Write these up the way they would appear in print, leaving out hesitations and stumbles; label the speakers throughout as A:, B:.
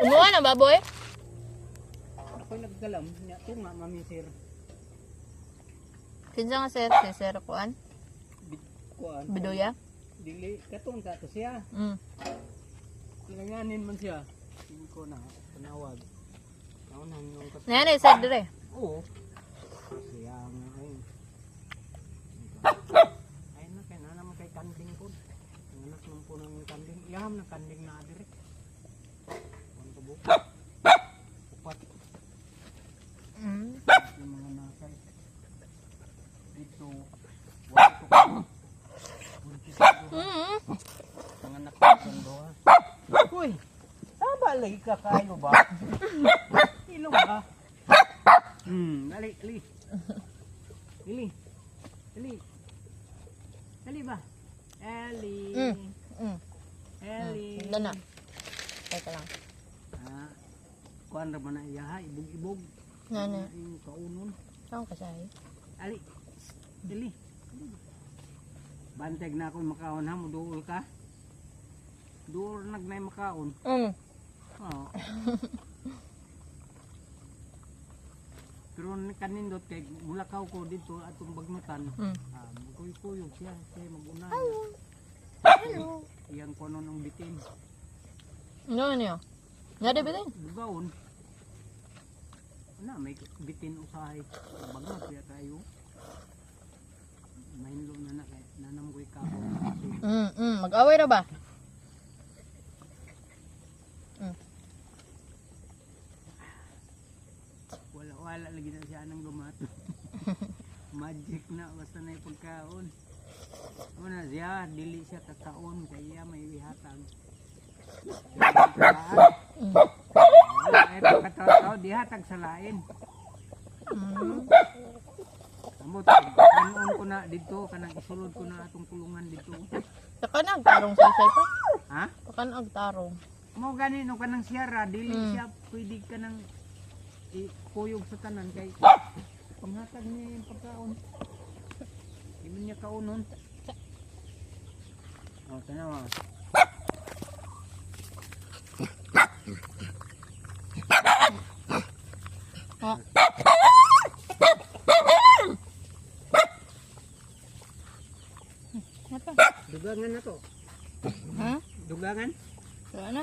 A: Umuha na baboy?
B: Ako'y naggalam. Ito nga, mami sir.
A: Kinsa nga sir? Si Sir Kuan?
B: Kuan.
A: Bidoya?
B: Dili, katon ka to siya. Tinanganin man siya. Hindi ko na, panawag. Naunan nung kasi.
A: Nanay, sir dire.
B: Oo. Siya nga ay. Ay na, kaya na naman kay kanding po. Ang anak naman po ng kanding. Iyaham na kanding na dire. Ang tabo. Upat. Yung mga nakay. Dito. Wato ko. Buntis ko. Ang anak ng doha. Uy! Balay ka kayo ba? Ilong ba? Dali, dali. Dali. Dali. Dali ba? Ellie. Ellie.
A: Doon na. Teka lang.
B: Kuan ra man na iya ha, ibog-ibog.
A: Nana.
B: Yung kaunon.
A: Saan ka sahi?
B: Ali. Dali. Banteg na ako makaon ha, muduol ka. Duol nagnay makaon. Oo. Pero kanindot kay mulakaw ko dito atong bagnutan. Magkuy-kuyog siya kay mag-una. Hello. Iyang kuno ng bitin.
A: Ano niyo? Nada bitin?
B: Bugaon. Ana may bitin usahay. Bagnot kaya kayo. Mainlo na kay nanam koy kaho.
A: Mag-away ra ba?
B: Wala lagi na siya nang gumato. Magic na basta na yung pagkaon. Una siya, dili siya kakaon kaya may wihatag. Ay pagkataw dihatag sa lain. Amot kanon ko na dito kanang isulod ko na atong kulungan dito.
A: Saka nagtarong sa isay pa?
B: Ha?
A: Saka nagtarong.
B: Mo gani no kanang siyara dili siya pwede ka nang ikuyog sa tanan kay panghatag niya yung pagkaon. Hindi niya kaunon. O, tanawa. Dugangan na to.
A: Ha?
B: Dugangan?
A: Ano?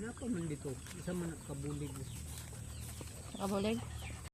B: Nako man dito. Isa man nakabulig.
A: Nakabulig?